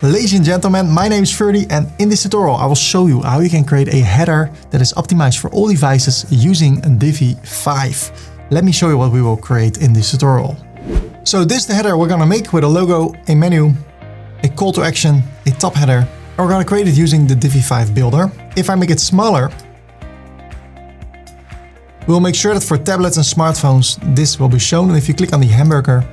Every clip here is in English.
Ladies and gentlemen, my name is Ferdy, and in this tutorial I will show you how you can create a header that is optimized for all devices using Divi 5. Let me show you what we will create in this tutorial. So this is the header we're gonna make with a logo, a menu, a call to action, a top header, and we're gonna create it using the Divi 5 builder. If I make it smaller, we'll make sure that for tablets and smartphones this will be shown, and if you click on the hamburger,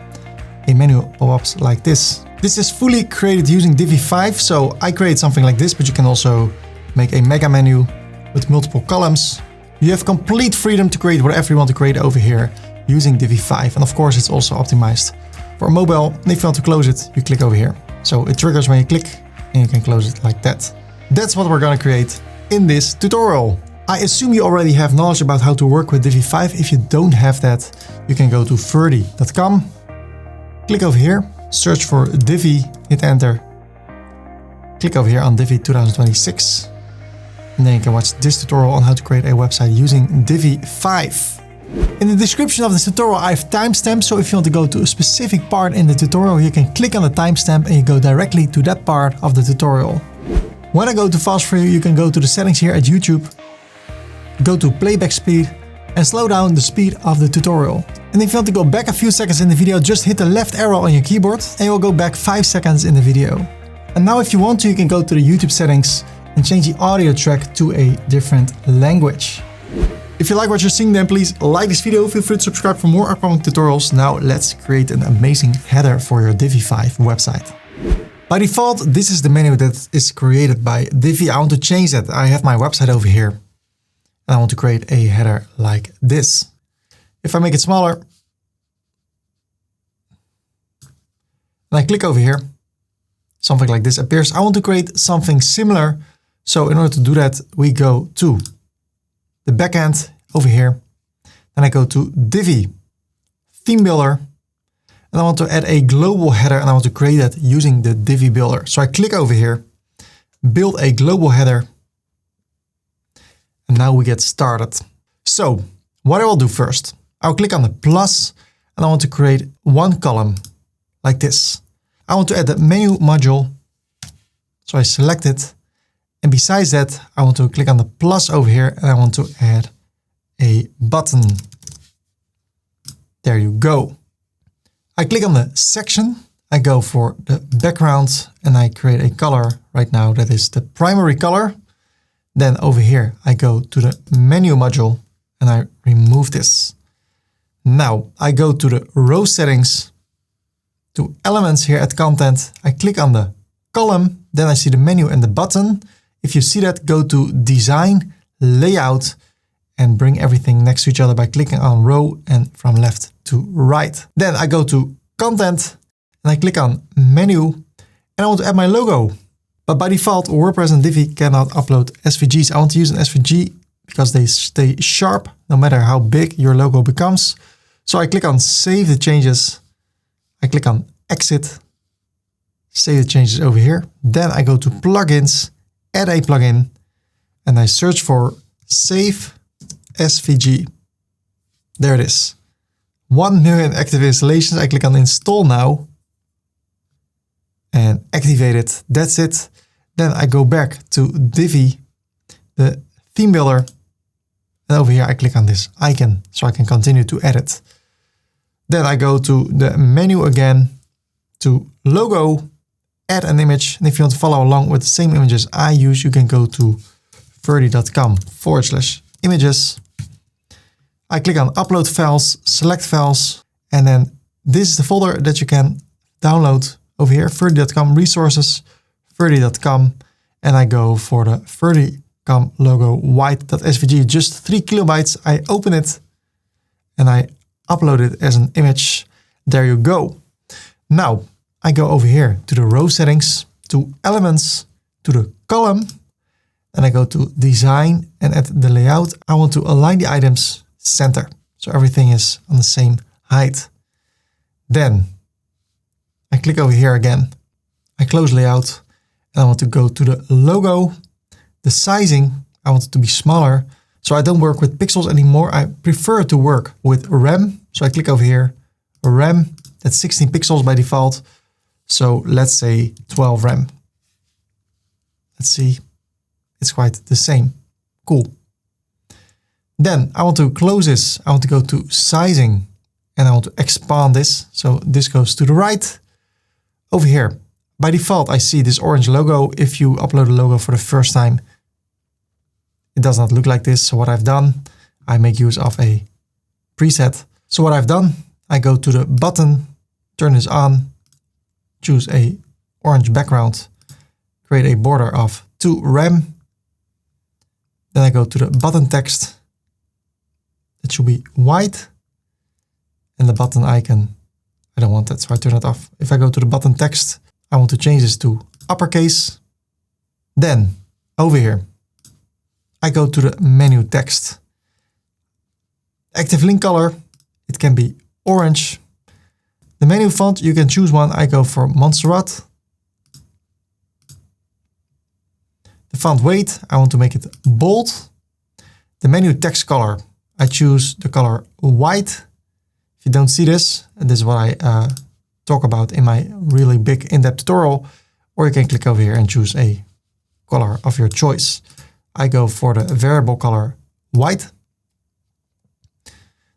a menu pop-ups like this. This is fully created using Divi 5, so I create something like this, but you can also make a mega menu with multiple columns. You have complete freedom to create whatever you want to create over here using Divi 5, and of course it's also optimized for mobile. And if you want to close it, you click over here. So it triggers when you click and you can close it like that. That's what we're gonna create in this tutorial. I assume you already have knowledge about how to work with Divi 5. If you don't have that, you can go to ferdy.com, click over here, search for Divi, hit enter, click over here on Divi 2026, and then you can watch this tutorial on how to create a website using Divi 5. In the description of this tutorial I have timestamps, so if you want to go to a specific part in the tutorial, you can click on the timestamp and you go directly to that part of the tutorial. When I go to fast for you, you can go to the settings here at YouTube, go to playback speed, and slow down the speed of the tutorial. And if you want to go back a few seconds in the video, just hit the left arrow on your keyboard and you'll go back 5 seconds in the video. And now if you want to, you can go to the YouTube settings and change the audio track to a different language. If you like what you're seeing, then please like this video, feel free to subscribe for more upcoming tutorials. Now let's create an amazing header for your Divi 5 website. By default, this is the menu that is created by Divi. I want to change that. I have my website over here. And I want to create a header like this. If I make it smaller, and I click over here, something like this appears. I want to create something similar. So in order to do that, we go to the backend over here. Then I go to Divi theme builder, and I want to add a global header, and I want to create that using the Divi builder. So I click over here, build a global header. And now we get started. So what I will do first, I'll click on the plus and I want to create one column like this. I want to add the menu module. So I select it. And besides that, I want to click on the plus over here and I want to add a button. There you go. I click on the section. I go for the background and I create a color right now that is the primary color. Then over here, I go to the menu module and I remove this. Now I go to the row settings, to elements here at content. I click on the column, then I see the menu and the button. If you see that, go to design, layout, and bring everything next to each other by clicking on row and from left to right. Then I go to content and I click on menu and I want to add my logo. But by default, WordPress and Divi cannot upload SVGs. I want to use an SVG because they stay sharp no matter how big your logo becomes. So I click on save the changes. I click on exit, save the changes over here. Then I go to plugins, add a plugin, and I search for save SVG. There it is. 1 million active installations. I click on install now and activate it. That's it. Then I go back to Divi, the theme builder, and over here I click on this icon so I can continue to edit. Then I go to the menu again, to logo, add an image, and if you want to follow along with the same images I use, you can go to ferdy.com/images. I click on upload files, select files, and then this is the folder that you can download over here, ferdy.com resources, ferdy.com, and I go for the ferdy.com logo white.svg, just 3 kilobytes. I open it and I upload it as an image. There you go. Now I go over here to the row settings, to elements, to the column, and I go to design, and at the layout, I want to align the items center. So everything is on the same height. Then I click over here again. I close layout and I want to go to the logo, the sizing. I want it to be smaller. So I don't work with pixels anymore. I prefer to work with RAM. So I click over here, RAM, that's 16 pixels by default. So let's say 12 RAM. let's see, it's quite the same. Cool. Then I want to close this. I want to go to sizing and I want to expand this. So this goes to the right. Over here, by default, I see this orange logo. If you upload a logo for the first time, it does not look like this. So what I've done, I make use of a preset. So what I've done, I go to the button, turn this on, choose a orange background, create a border of 2 rem. Then I go to the button text. It should be white. And the button icon, I don't want that, so I turn it off. If I go to the button text, I want to change this to uppercase. Then over here, I go to the menu text. Active link color, it can be orange. The menu font, you can choose one. I go for Montserrat. The font weight, I want to make it bold. The menu text color, I choose the color white. If you don't see this is what I talk about in my really big in-depth tutorial, or you can click over here and choose a color of your choice. I go for the variable color white.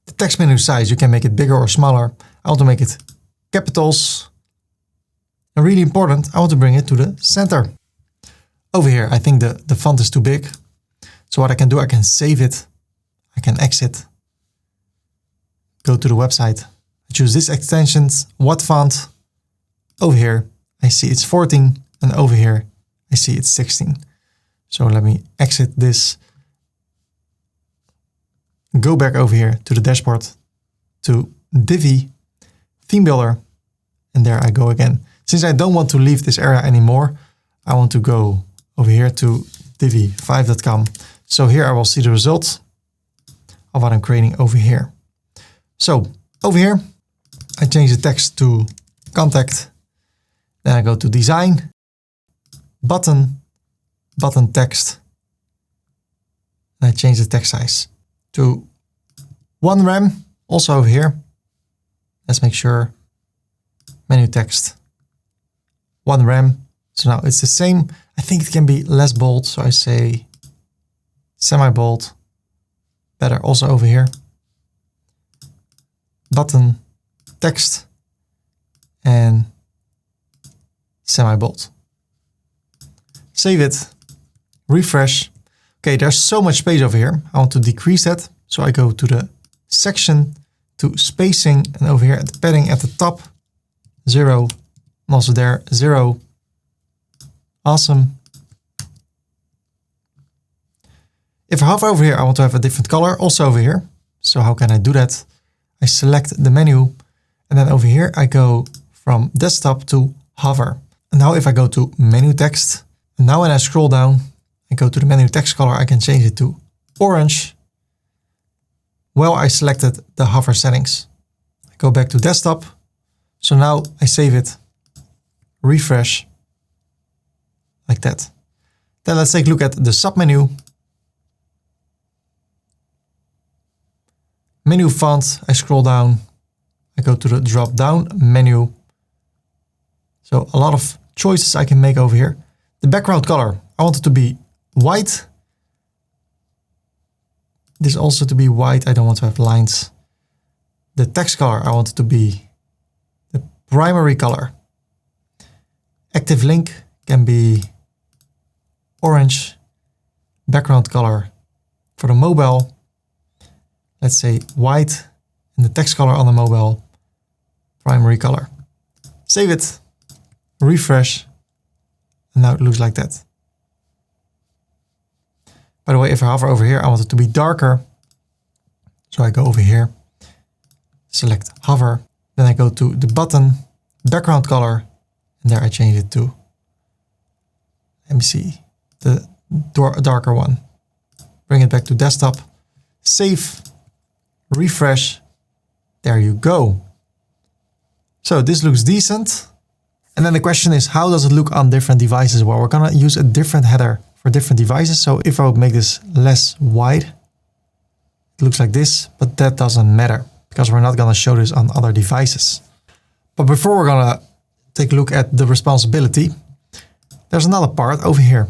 The text menu size, you can make it bigger or smaller. I want to make it capitals. And really important, I want to bring it to the center. Over here, I think the font is too big. So what I can do, I can save it. I can exit. Go to the website. I choose this extensions, what font. Over here, I see it's 14. And over here, I see it's 16. So let me exit this. Go back over here to the dashboard, to Divi, theme builder. And there I go again. Since I don't want to leave this area anymore, I want to go over here to divi5.com. So here I will see the result of what I'm creating over here. So over here, I change the text to contact. Then I go to design, button, button text. And I change the text size to 1 rem, also over here. Let's make sure, menu text, 1 rem. So now it's the same. I think it can be less bold. So I say semi-bold, better also over here. Button, text, and semi-bold. Save it, refresh. Okay, there's so much space over here. I want to decrease that. So I go to the section, to spacing, and over here at the padding at the top, 0, and also there, 0. Awesome. If I hover over here, I want to have a different color also over here. So how can I do that? I select the menu, and then over here I go from desktop to hover. And now if I go to menu text, and now when I scroll down, I go to the menu text color, I can change it to orange. Well, I selected the hover settings. I go back to desktop. So now I save it, refresh, like that. Then let's take a look at the submenu. Menu font, I scroll down, I go to the drop down menu. So a lot of choices I can make over here. The background color, I want it to be white. This also to be white, I don't want to have lines. The text color, I want it to be the primary color. Active link can be orange. Background color for the mobile, let's say white, and the text color on the mobile, primary color. Save it, refresh, and now it looks like that. By the way, if I hover over here, I want it to be darker. So I go over here, select hover, then I go to the button, background color, and there I change it to, let me see, the darker one. Bring it back to desktop, save, refresh, there you go. So this looks decent. And then the question is, how does it look on different devices? Well, we're gonna use a different header for different devices. So if I would make this less wide, it looks like this, but that doesn't matter because we're not gonna show this on other devices. But before we're gonna take a look at the responsibility, there's another part over here.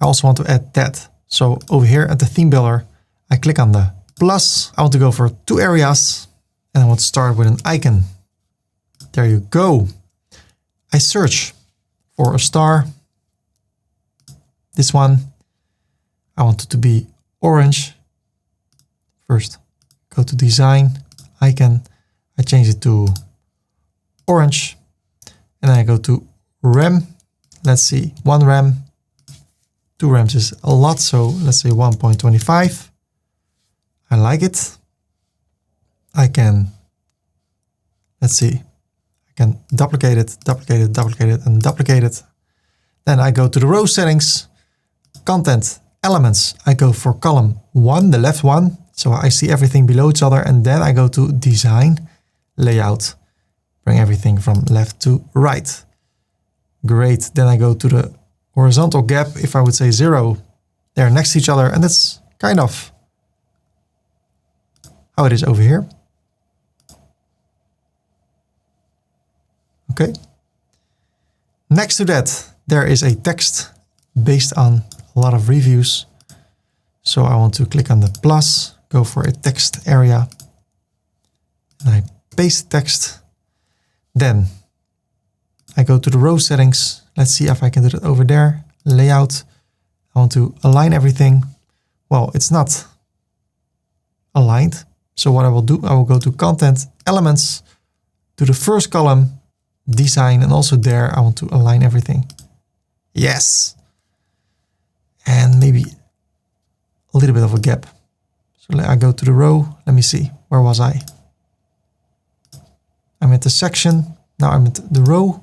I also want to add that. So over here at the theme builder, I click on the plus. I want to go for 2 areas and I want to start with an icon. There you go. I search for a star. This one, I want it to be orange. First, go to design, icon. I change it to orange. And then I go to rem. Let's see, 1 rem. 2 rems is a lot, so let's say 1.25. I like it. I can, let's see, I can duplicate it, duplicate it, duplicate it, and duplicate it. Then I go to the row settings, content, elements. I go for column 1, the left one, so I see everything below each other. And then I go to design, layout, bring everything from left to right. Great. Then I go to the horizontal gap. If I would say 0, they're next to each other, and that's kind of how it is over here. Okay. Next to that, there is a text based on a lot of reviews. So I want to click on the plus, go for a text area, and I paste text. Then I go to the row settings. Let's see if I can do it over there. Layout. I want to align everything. Well, it's not aligned. So what I will do, I will go to content, elements, to the first column, design, and also there I want to align everything. Yes. And maybe a little bit of a gap. So I go to the row. Let me see. Where was I? I'm at the section. Now I'm at the row.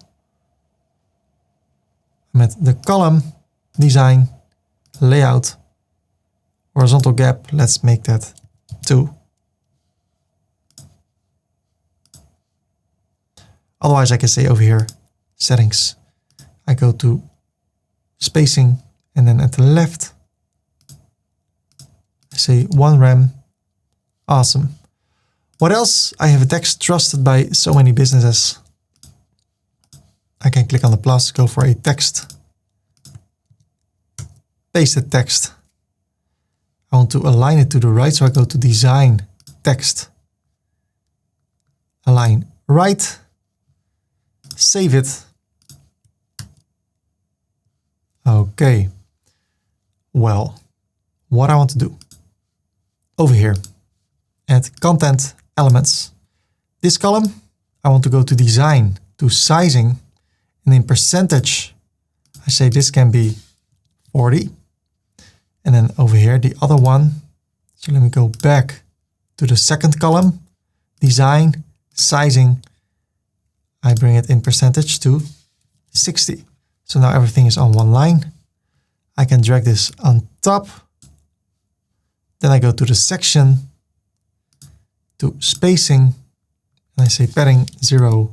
I'm at the column, design, layout, horizontal gap. Let's make that 2. Otherwise, I can say over here, settings. I go to spacing, and then at the left, I say 1 rem. Awesome. What else? I have a text trusted by so many businesses. I can click on the plus, go for a text, paste the text. I want to align it to the right, so I go to design, text, align right, save it. Okay. Well, what I want to do over here at content elements, this column, I want to go to design, to sizing, and in percentage, I say this can be 40. And then over here, the other one. So let me go back to the second column, design, sizing. I bring it in percentage to 60. So now everything is on one line. I can drag this on top. Then I go to the section, to spacing, and I say padding 0.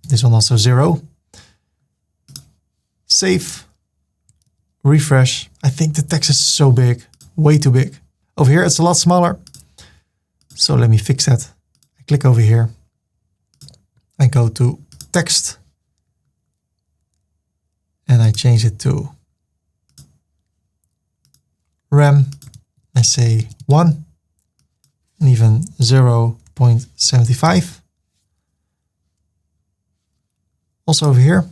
This one also 0. Save, refresh. I think the text is so big, way too big. Over here, it's a lot smaller. So let me fix that. I click over here. I go to text and I change it to rem. I say 1 and even 0.75. Also over here,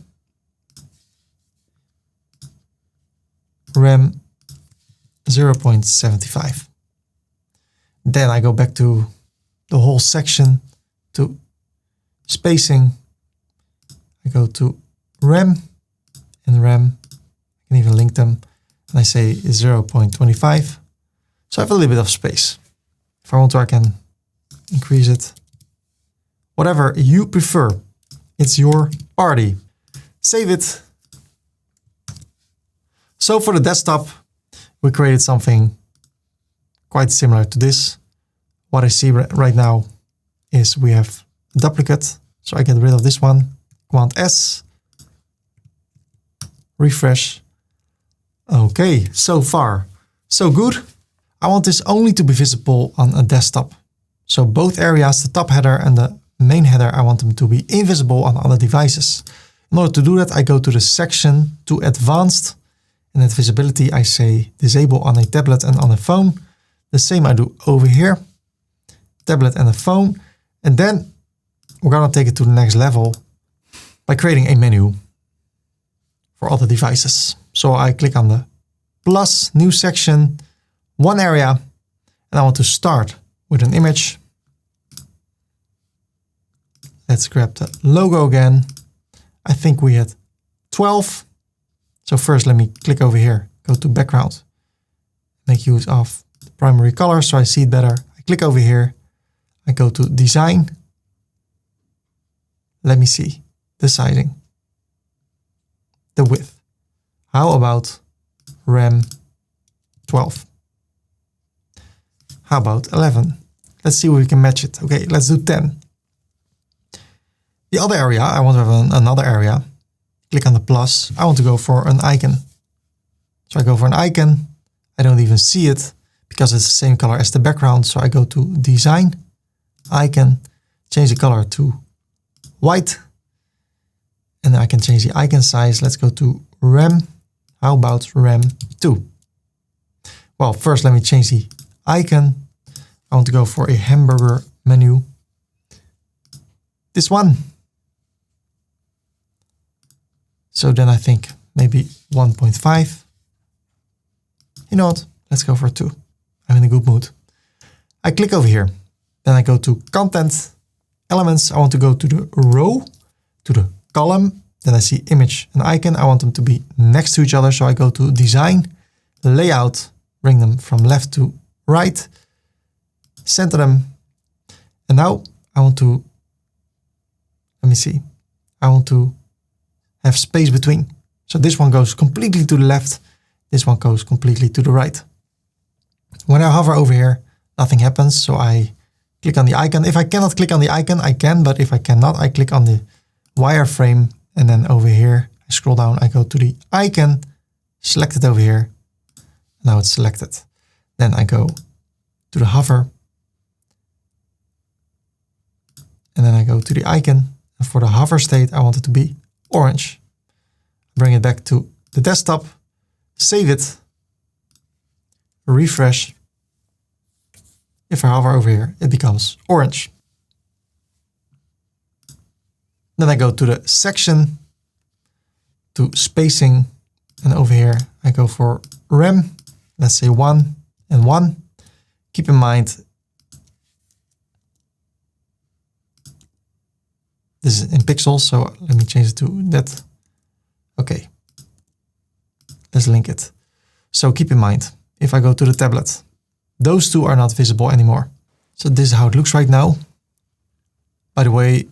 rem 0.75. Then I go back to the whole section, to spacing. I go to rem and rem. I can even link them. And I say 0.25. So I have a little bit of space. If I want to, I can increase it. Whatever you prefer. It's your party. Save it. So for the desktop, we created something quite similar to this. What I see right now is we have a duplicate. So I get rid of this one. Command S. Refresh. Okay, so far, so good. I want this only to be visible on a desktop. So both areas, the top header and the main header, I want them to be invisible on other devices. In order to do that, I go to the section, to advanced, And at visibility, I say disable on a tablet and on a phone. The same I do over here, tablet and a phone. And then we're gonna take it to the next level by creating a menu for other devices. So I click on the plus, new section, one area, and I want to start with an image. Let's grab the logo again. I think we had 12. So first let me click over here, go to background, make use of the primary color so I see it better. I click over here, I go to design. Let me see the sizing, the width. How about RAM 12? How about 11? Let's see if we can match it. Okay, let's do 10. The other area, I want to have another area. Click on the plus. I want to go for an icon. So I go for an icon. I don't even see it because it's the same color as the background. So I go to design, icon, change the color to white. And then I can change the icon size. Let's go to RAM. How about RAM 2? Well, first let me change the icon. I want to go for a hamburger menu. This one. So then I think maybe 1.5. You know what? Let's go for 2. I'm in a good mood. I click over here. Then I go to content, elements. I want to go to the row, to the column. Then I see image and icon. I want them to be next to each other. So I go to design, layout, bring them from left to right, center them. And now I want to, let me see. I want to have space between. So this one goes completely to the left. This one goes completely to the right. When I hover over here, nothing happens. So I click on the icon. If I cannot click on the icon, I can, but if I cannot, I click on the wireframe. And then over here, I scroll down, I go to the icon, select it over here. Now it's selected. Then I go to the hover. And then I go to the icon. And for the hover state, I want it to be orange. Bring it back to the desktop, save it, refresh. If I hover over here, it becomes orange. Then I go to the section, to spacing, and over here I go for RAM, let's say 1 and 1. Keep in mind, this is in pixels, so let me change it to that. Okay, let's link it. So keep in mind, if I go to the tablet, those two are not visible anymore. So this is how it looks right now. By the way,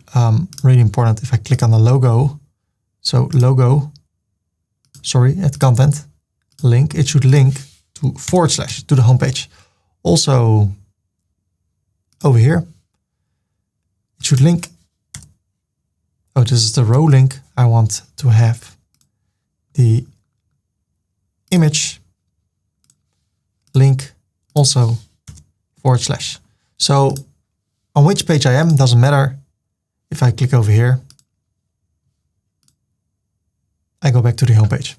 really important, if I click on the logo, so logo, sorry, at content, link, it should link to / to the homepage. Also, over here, it should link. Oh, this is the row link. I want to have the image link also / So on which page I am, doesn't matter. If I click over here, I go back to the homepage.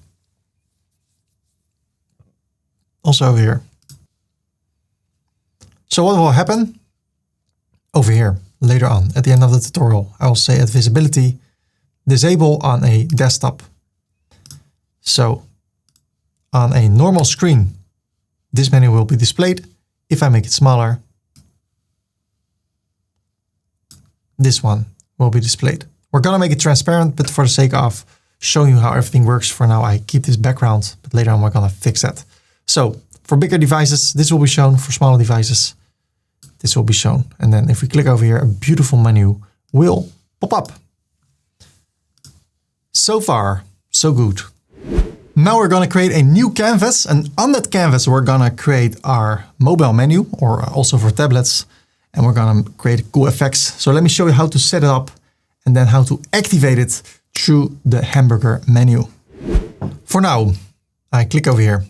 Also over here. So what will happen? Over here, later on, at the end of the tutorial, I will say at visibility, disable on a desktop. So on a normal screen, this menu will be displayed. If I make it smaller, this one will be displayed. We're gonna make it transparent, but for the sake of showing you how everything works for now, I keep this background, but later on we're gonna fix that. So for bigger devices, this will be shown. For smaller devices, this will be shown. And then if we click over here, a beautiful menu will pop up. So far, so good. Now we're gonna create a new canvas, and on that canvas, we're gonna create our mobile menu, or also for tablets, and we're gonna create cool effects. So let me show you how to set it up and then how to activate it through the hamburger menu. For now, I click over here.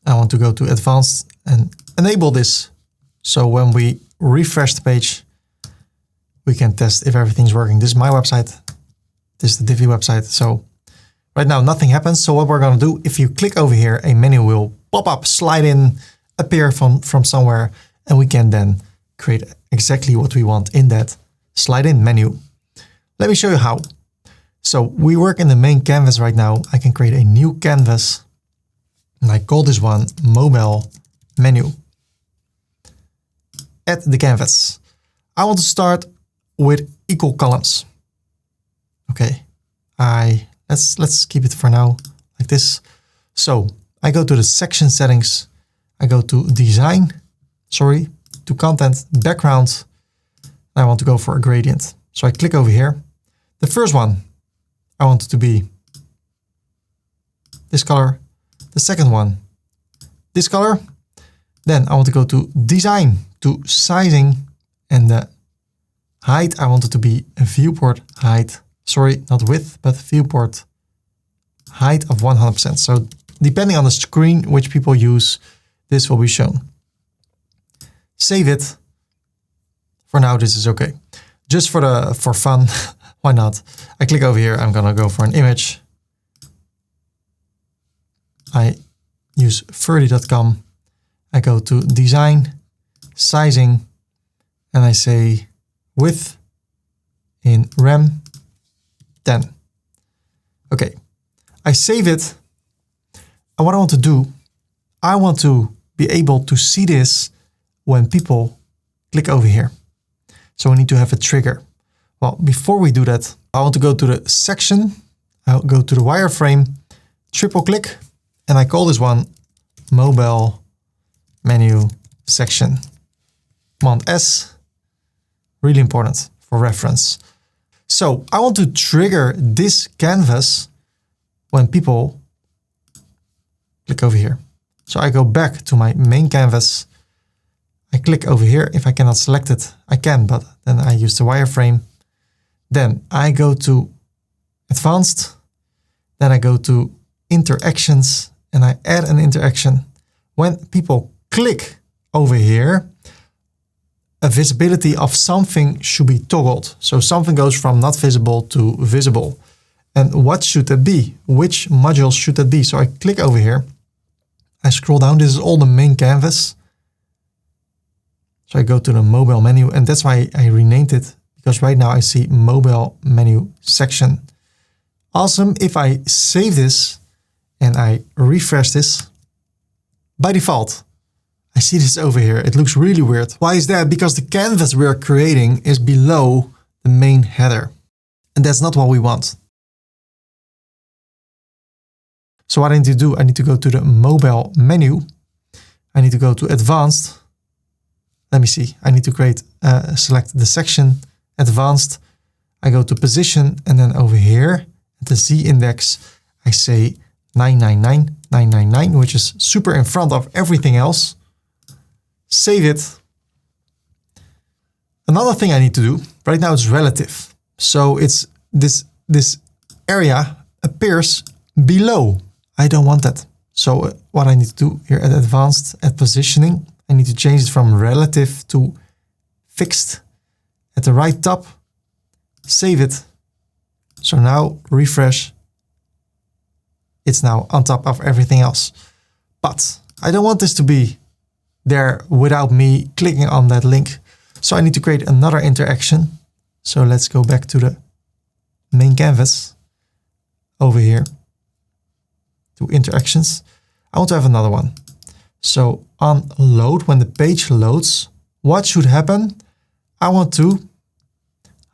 I want to go to advanced and enable this. So when we refresh the page, we can test if everything's working. This is my website. This is the Divi website. So Right now, nothing happens. So what we're going to do, if you click over here, a menu will pop up, slide in, appear from somewhere, and we can then create exactly what we want in that slide in menu. Let me show you how. So we work in the main canvas right now. I can create a new canvas and I call this one mobile menu. Add the canvas. I want to start with equal columns. Okay, let's keep it for now like this. So I go to the section settings. I go to design, to content, background. I want to go for a gradient. So I click over here. The first one, I want it to be this color. The second one, this color. Then I want to go to design, to sizing, and the height, I want it to be a viewport height. Sorry, not width, but viewport height of 100%. So depending on the screen which people use, this will be shown. Save it. For now, this is okay. Just for fun, why not? I click over here. I'm gonna go for an image. I use Ferdy.com. I go to design, sizing, and I say width in rem 10. Okay, I save it. And what I want to do, I want to be able to see this when people click over here. So we need to have a trigger. Well, before we do that, I want to go to the section. I'll go to the wireframe, triple click, and I call this one mobile menu section. Command S, really important for reference. So I want to trigger this canvas when people click over here. So I go back to my main canvas. I click over here. If I cannot select it, I can, but then I use the wireframe. Then I go to advanced. Then I go to interactions and I add an interaction. When people click over here, a visibility of something should be toggled. So something goes from not visible to visible. And what should that be? Which modules should that be? So I click over here. I scroll down. This is all the main canvas. So I go to the mobile menu, and that's why I renamed it, because right now I see mobile menu section. Awesome. If I save this and I refresh this, by default, I see this over here. It looks really weird. Why is that? Because the canvas we are creating is below the main header. And that's not what we want. So what I need to do, I need to go to the mobile menu. I need to go to advanced. Let me see. I need to select the section, advanced. I go to position, and then over here at the Z index, I say 999, 999, which is super in front of everything else. Save it. Another thing I need to do right now is relative. So it's this area appears below. I don't want that. So what I need to do here at advanced, at positioning, I need to change it from relative to fixed at the right top. Save it. So now refresh. It's now on top of everything else. But I don't want this to be there without me clicking on that link. So I need to create another interaction. So let's go back to the main canvas over here to interactions. I want to have another one. So on load, when the page loads, what should happen? I want to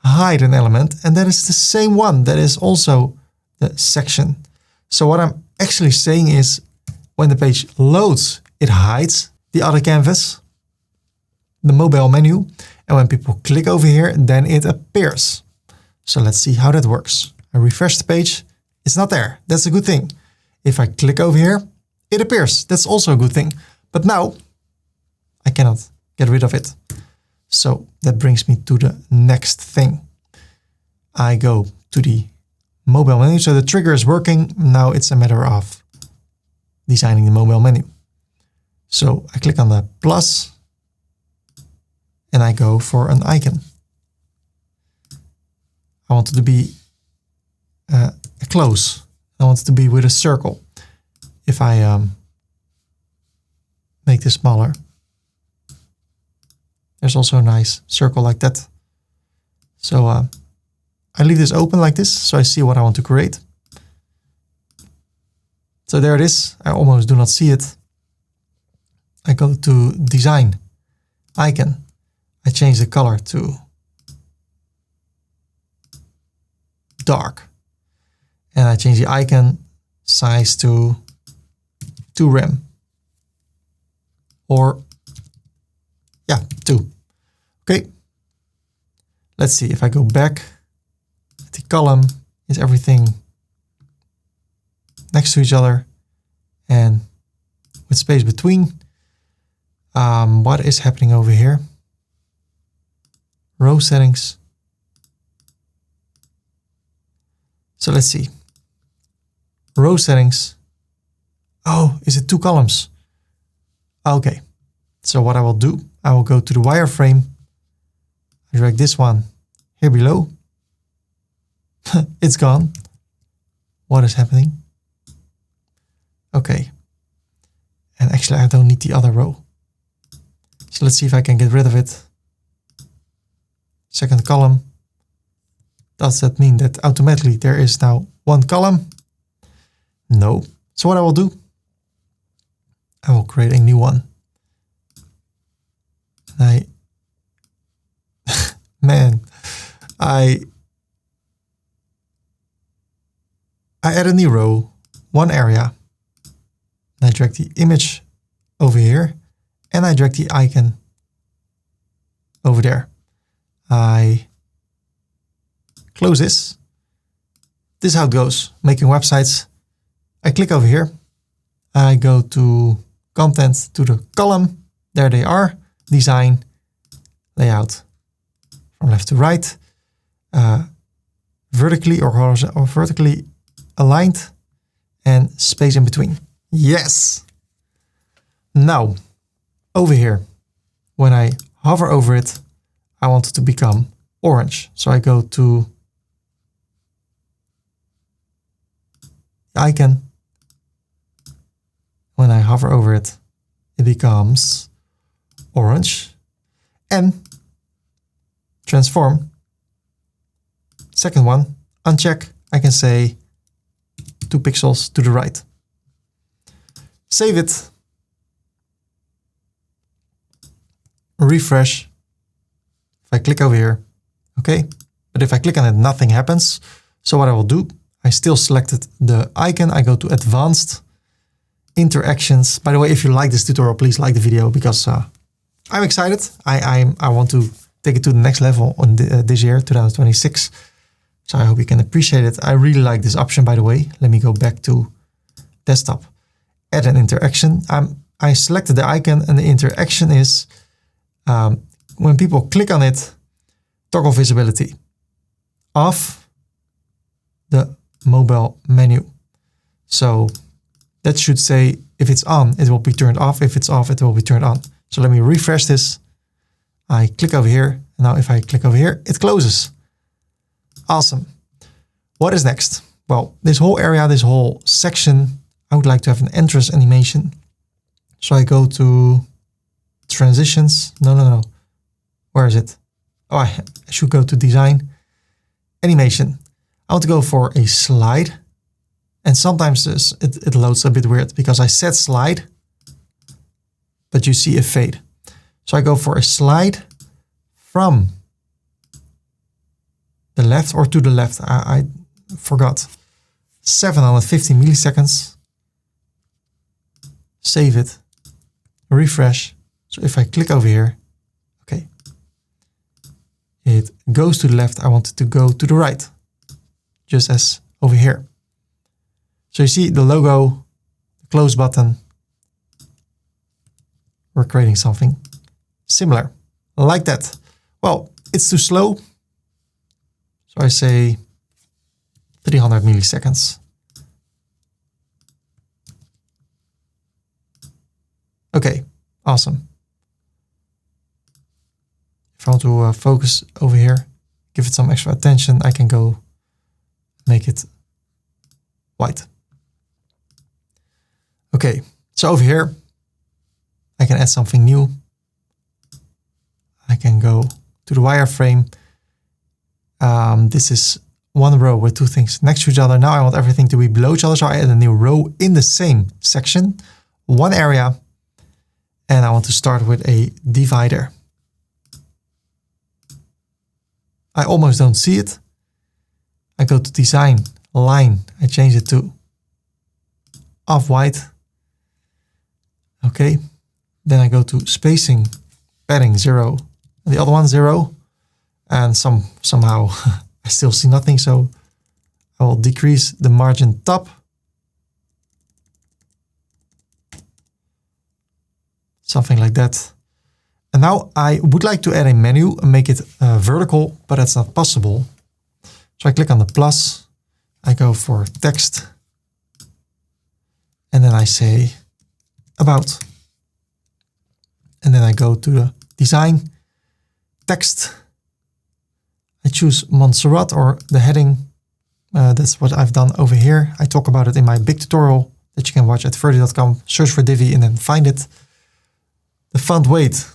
hide an element, and that is the same one. That is also the section. So what I'm actually saying is when the page loads, it hides the other canvas, the mobile menu. And when people click over here, then it appears. So let's see how that works. I refresh the page. It's not there. That's a good thing. If I click over here, it appears. That's also a good thing. But now I cannot get rid of it. So that brings me to the next thing. I go to the mobile menu. So the trigger is working. Now it's a matter of designing the mobile menu. So I click on the plus and I go for an icon. I want it to be a close. I want it to be with a circle. If I make this smaller, there's also a nice circle like that. So I leave this open like this, so I see what I want to create. So there it is. I almost do not see it. I go to design, icon. I change the color to dark. And I change the icon size to 2 rem. Or, yeah, 2. Okay. Let's see if I go back. The column is everything next to each other and with space between. What is happening over here? Row settings. So let's see. Row settings. Oh, is it 2 columns? Okay. So what I will do, I will go to the wireframe. I drag this one here below. It's gone. What is happening? Okay. And actually I don't need the other row. So let's see if I can get rid of it. Second column. Does that mean that automatically there is now 1 column? No. So what I will do, I will create a new one. Man, I add a new row, 1 area. And I drag the image over here and I drag the icon over there. I close this. This is how it goes, making websites. I click over here. I go to content, to the column. There they are. Design, layout from left to right, vertically or horizontally or vertically aligned, and space in between. Yes. Now, over here, when I hover over it, I want it to become orange. So I go to the icon. When I hover over it, it becomes orange. And transform. Second one, uncheck. I can say 2 pixels to the right. Save it. Refresh. If I click over here, okay. But if I click on it, nothing happens. So what I will do, I still selected the icon. I go to advanced interactions. By the way, if you like this tutorial, please like the video because I'm excited. I want to take it to the next level on this year, 2026. So I hope you can appreciate it. I really like this option, by the way. Let me go back to desktop. Add an interaction. I selected the icon and the interaction is when people click on it, toggle visibility. Off the mobile menu. So that should say if it's on, it will be turned off. If it's off, it will be turned on. So let me refresh this. I click over here. And now if I click over here, it closes. Awesome. What is next? Well, this whole area, this whole section, I would like to have an entrance animation. So I go to transitions. No. Where is it? Oh, I should go to design. Animation. I want to go for a slide. And sometimes it loads a bit weird because I said slide, but you see a fade. So I go for a slide from the left or to the left. I forgot. 750 milliseconds. Save it. Refresh. So if I click over here, okay, it goes to the left. I want it to go to the right, just as over here. So you see the logo, the close button. We're creating something similar like that. Well, it's too slow. So I say 300 milliseconds. Okay, awesome. If I want to focus over here, give it some extra attention, I can go make it white. Okay, so over here, I can add something new. I can go to the wireframe. This is one row with two things next to each other. Now I want everything to be below each other, so I add a new row in the same section, one area, and I want to start with a divider. I almost don't see it. I go to design, line, I change it to off-white. Okay, then I go to spacing, padding 0, and the other one 0, and somehow I still see nothing, so I will decrease the margin top. Something like that. And now I would like to add a menu and make it vertical, but that's not possible. So I click on the plus, I go for text, and then I say about. And then I go to the design, text. I choose Montserrat or the heading. That's what I've done over here. I talk about it in my big tutorial that you can watch at ferdy.com. Search for Divi and then find it. The font weight,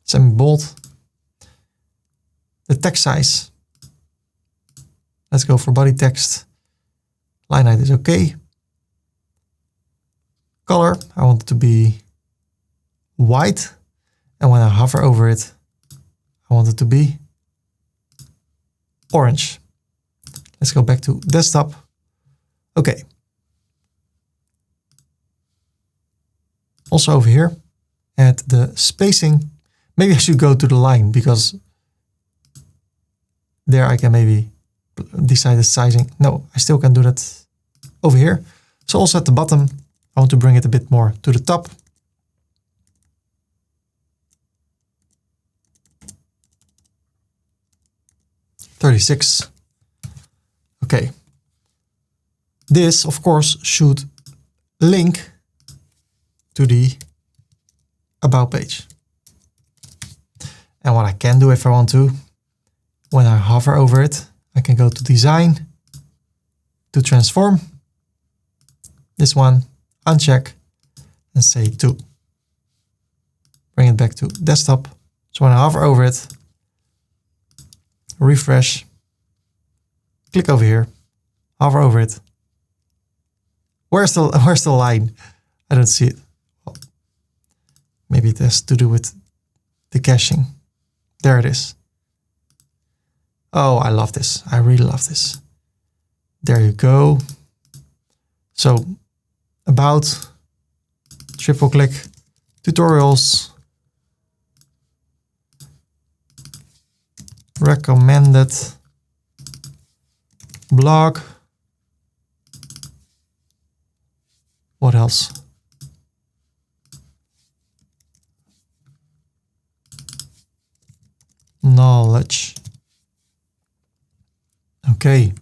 semi-bold. The text size, let's go for body text. Line height is okay. Color, I want it to be white. And when I hover over it, I want it to be orange. Let's go back to desktop. Okay. Also over here, add the spacing. Maybe I should go to the line because there I can maybe decide the sizing. No, I still can do that over here. So also at the bottom, I want to bring it a bit more to the top. $36. Okay. This, of course, should link to the About page. And what I can do if I want to, when I hover over it, I can go to Design, to Transform. This one, uncheck, and say 2. Bring it back to Desktop. So when I hover over it, refresh, click over here, hover over it. Where's the line? I don't see it. Well, maybe it has to do with the caching. There it is. Oh, I love this. I really love this. There you go. So about, triple click, tutorials, recommended, blog. What else? Knowledge. Okay.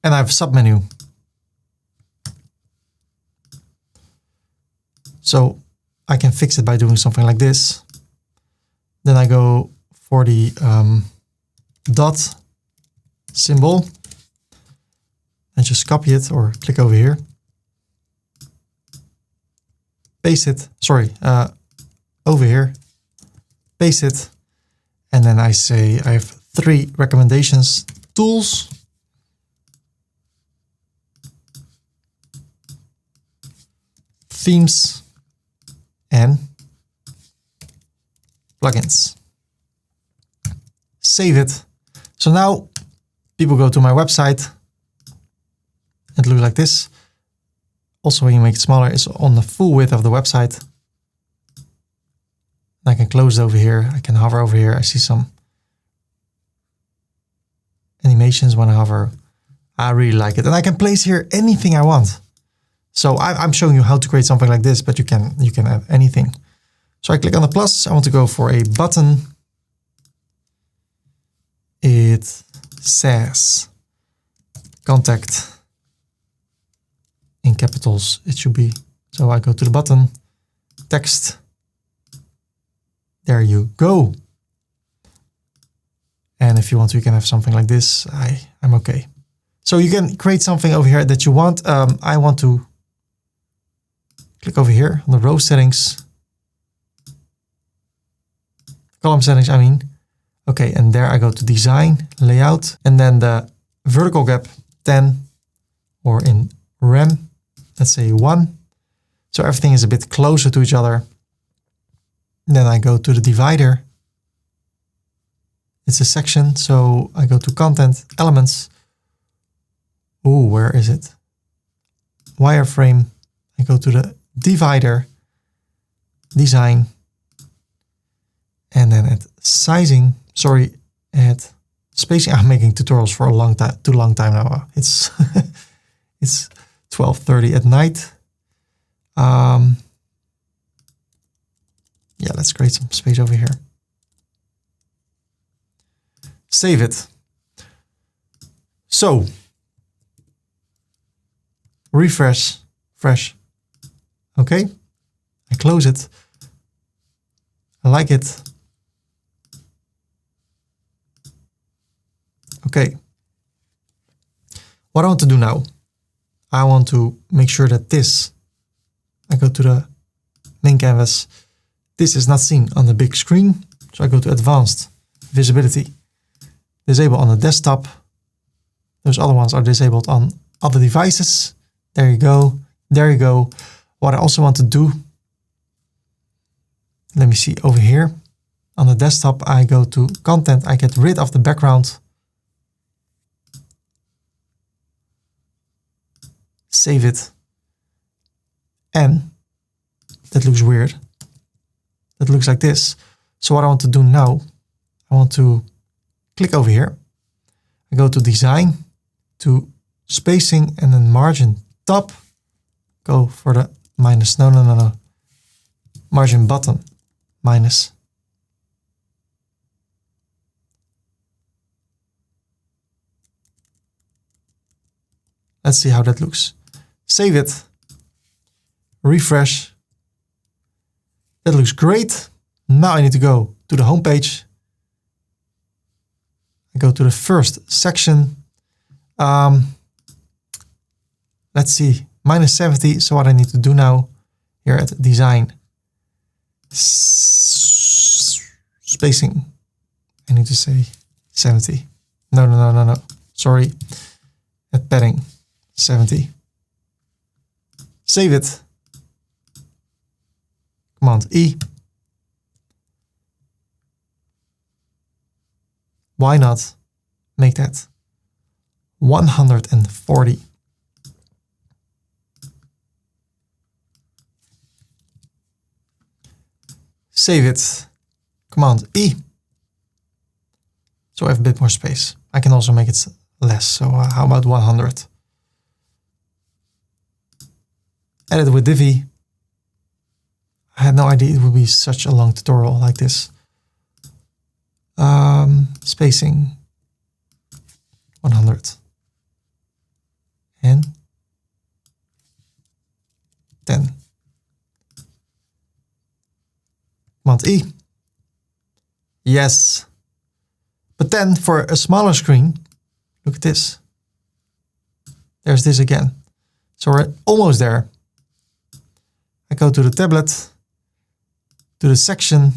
And I have a submenu. So I can fix it by doing something like this. Then I go for the dot symbol and just copy it or click over here. Paste it, over here, paste it. And then I say I have 3 recommendations, tools, themes, and plugins. Save it. So now people go to my website. It looks like this. Also, when you make it smaller, it's on the full width of the website. I can close it over here. I can hover over here. I see some animations when I hover. I really like it. And I can place here anything I want. So I'm showing you how to create something like this, but you can add anything. So I click on the plus. I want to go for a button. It says contact in capitals. It should be. So I go to the button, text. There you go. And if you want to, you can have something like this. I'm okay. So you can create something over here that you want. I want to click over here on the row settings, column settings, I mean. Okay, and there I go to design, layout, and then the vertical gap 10, or in rem, let's say 1. So everything is a bit closer to each other. Then I go to the divider. It's a section, so I go to content, elements. Ooh, where is it? Wireframe. I go to the divider, design, and then at sizing, at spacing. I'm making tutorials for a long time, too long time now. It's it's 12:30 at night. Yeah, let's create some space over here. Save it. So refresh, fresh. Okay, I close it. I like it. Okay. What I want to do now, I want to make sure that this, I go to the main canvas. This is not seen on the big screen. So I go to advanced visibility, disable on the desktop. Those other ones are disabled on other devices. There you go. There you go. What I also want to do, let me see over here. On the desktop, I go to content. I get rid of the background. Save it. And that looks weird. That looks like this. So what I want to do now, I want to click over here. I go to design, to spacing, and then margin top. Go for the minus, no. Margin bottom, minus. Let's see how that looks. Save it. Refresh. That looks great. Now I need to go to the home page. I go to the first section. Let's see, minus 70. So what I need to do now here at design, spacing, I need to say 70. No. Sorry. At padding, 70. Save it. Command E. Why not make that 140? Save it. Command E. So I have a bit more space. I can also make it less. So how about 100? Edit with Divi. I had no idea it would be such a long tutorial like this. Spacing 100 and 10. Command E. Yes. But then for a smaller screen, look at this. There's this again. So we're almost there. I go to the tablet, to the section,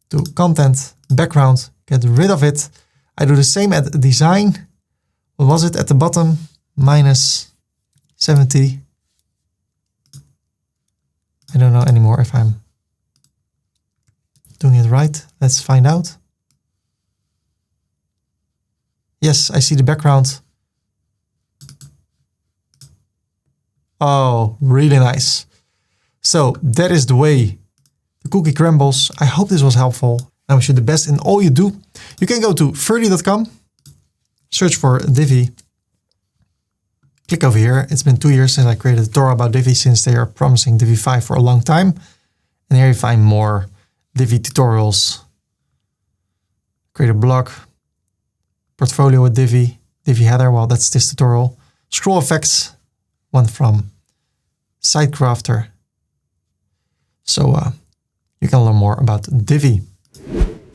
to content, background, get rid of it. I do the same at design. What was it at the bottom? Minus 70. I don't know anymore if I'm doing it right. Let's find out. Yes, I see the background. Oh, really nice. So that is the way the cookie crumbles. I hope this was helpful. I wish you the best in all you do. You can go to ferdy.com, search for Divi, click over here. It's been 2 years since I created a tutorial about Divi, since they are promising Divi 5 for a long time. And here you find more Divi tutorials. Create a blog, portfolio with Divi, Divi header, well, that's this tutorial. Scroll effects, one from SiteCrafter. So you can learn more about Divi.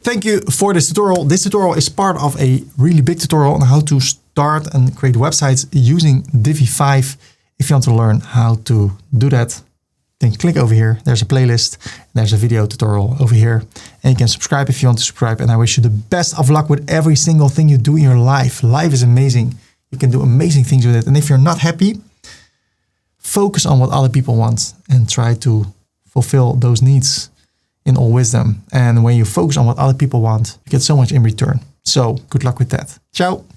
Thank you for this tutorial. This tutorial is part of a really big tutorial on how to start and create websites using Divi 5. If you want to learn how to do that, then click over here. There's a playlist. There's a video tutorial over here. And you can subscribe if you want to subscribe. And I wish you the best of luck with every single thing you do in your life. Life is amazing. You can do amazing things with it. And if you're not happy, focus on what other people want and try to fulfill those needs in all wisdom. And when you focus on what other people want, you get so much in return. So good luck with that. Ciao.